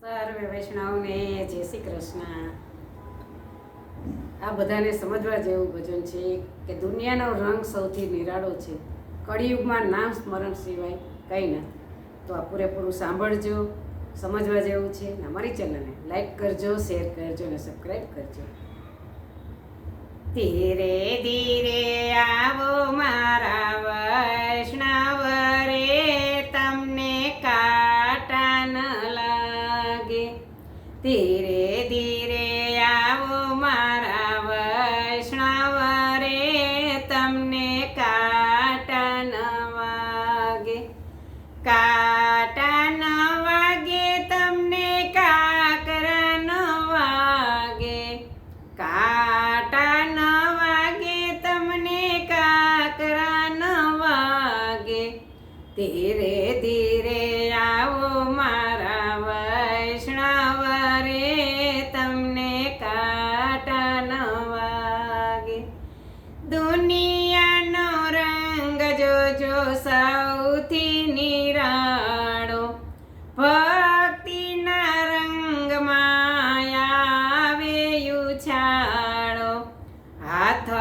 સર્વે વૈષ્ણવને જય શ્રી કૃષ્ણ. આ બધાને સમજવા જેવું ભજન છે કે દુનિયાનો રંગ સૌથી નિરાળો છે, કળિયુગમાં નામ સ્મરણ સિવાય કંઈ નથી. તો આ પૂરેપૂરું સાંભળજો, સમજવા જેવું છે. અમારી ચેનલને લાઈક કરજો, શેર કરજો અને સબસ્ક્રાઈબ કરજો. ધીરે ધીરે આવો મારા વૈષ્ણવ રે, તમને કાંટા ન લાગે. ધીરે ધીરે આવો મારા વૈષ્ણવ રે, તમને કાંટા ન વાગે. કાંટા ન વાગે તમને કાકરા ન વાગે. કાંટા ન વાગે તમને કાકરા ન વાગે. ધીરે ધીરે આવો મારા વૈષ્ણવ રે, તમને કાંટા ન વાગે. દુનિયાનો રંગ જોજો સૌથી નિરાળો, ભક્તિના રંગમાં આવે ઉછાળો. હાથ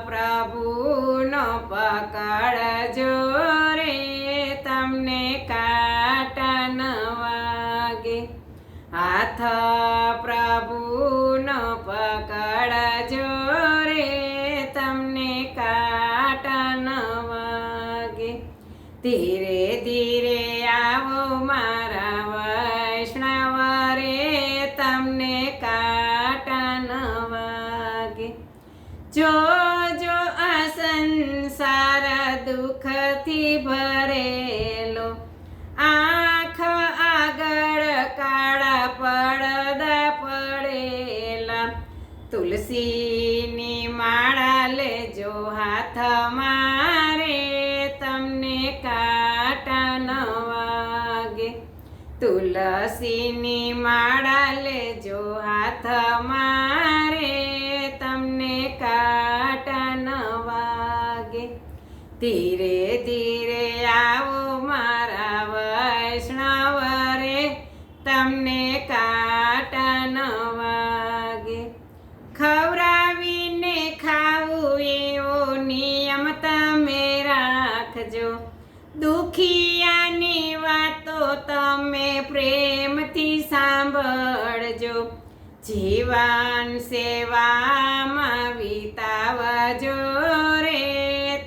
પ્રભુનો પકડજો રે, તમને કાંટા ન વાગે. હાથ પ્રભુનો પકડજો રે, તમને કાંટા ન વાગે. ધીરે ધીરે આવો મારા વૈષ્ણવ રે, તમને કાંટા ન વાગે. જો જો આ સંસાર દુઃખથી ભરેલો, આંખ આગળ કાળા પડદા પડેલા. તુલસીની માળા લેજો હાથમાં રે, તમને કાંટા ન વાગે. તુલસીની માળા લેજો હાથમાં રે, તમને કાંટા ન વાગે. ધીરે ધીરે આવો મારા વૈષ્ણવ રે, તમને કાંટા ન વાગે. ખવડાવીને ખાવું એવો નિયમ તમે રાખજો, દુખિયાની વાતો તમે પ્રેમથી સાંભળજો. જીવન સેવામાં વિતાવજો રે,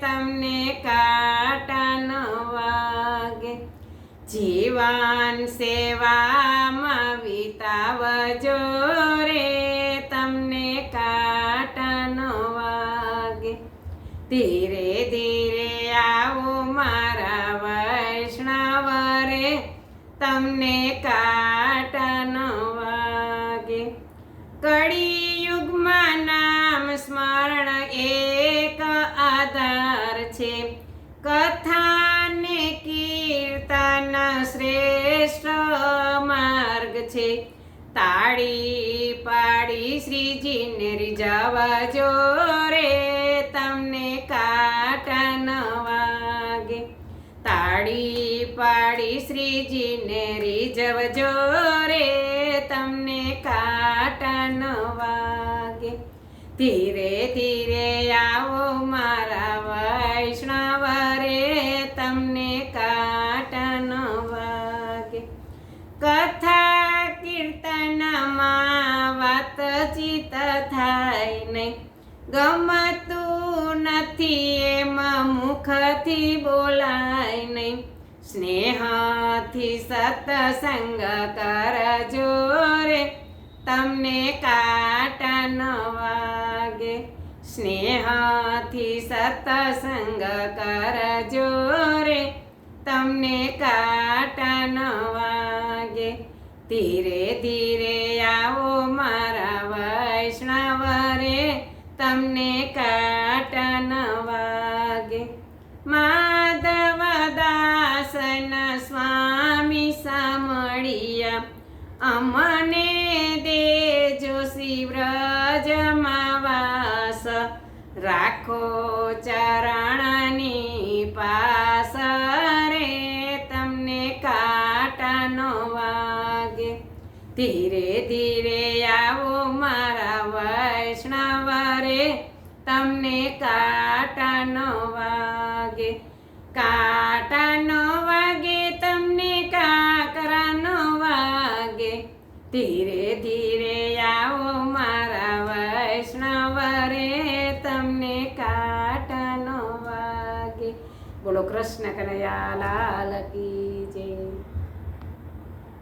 તમને કાંટા ન વાગે. જીવન સેવામાં વિતાવજો રે, તમને કાંટા ન વાગે. ધીરે ધીરે આવો મારા વૈષ્ણવ રે, તમને કાંટા ન વાગે. કળિયુગમાં નામ સ્મરણ એક આધાર છે, કથાને કીર્તન શ્રેષ્ઠ માર્ગ છે. તાળી પાડી શ્રીજીને રીઝવજો રે, તમને કાંટા ન વાગે. તાળી પાડી શ્રીજીને રીઝવજો રે, તમને કાંટા ન વાગે. ધીરે ધીરે આવો મારા વૈષ્ણવ રે, તમને કાંટા ન વાગે. કથા કીર્તનમાં વાતચીત થાય નહીં, ગમતું નથી એમ મુખથી બોલાય નહીં. સ્નેહથી સત્સંગ કરજો રે, તમને કાંટા ન વાગે. સ્નેહથી સત્સંગ કરજો રે, તમને કાંટા ન વાગે. ધીરે ધીરે આવો મારા વૈષ્ણવ રે, તમને કાંટા ન વાગે. માધવ દાસન સ્વામી સામળિયા, અમને દેજો શિવ્રજમાં વાસ. રાખો ચરણની પાસ રે, તમને કાંટા ન વાગે. ધીરે ધીરે આવો મારા વૈષ્ણવ રે, તમને કાંટા ન વાગે, કાંટા ન વાગે તમને કાકરા ન વાગે, ધીરે ધીરે આવો મારા વૈષ્ણવ રે, તમને કાંટા ન વાગે. બોલો કૃષ્ણ કનૈયા લાલ કી જય.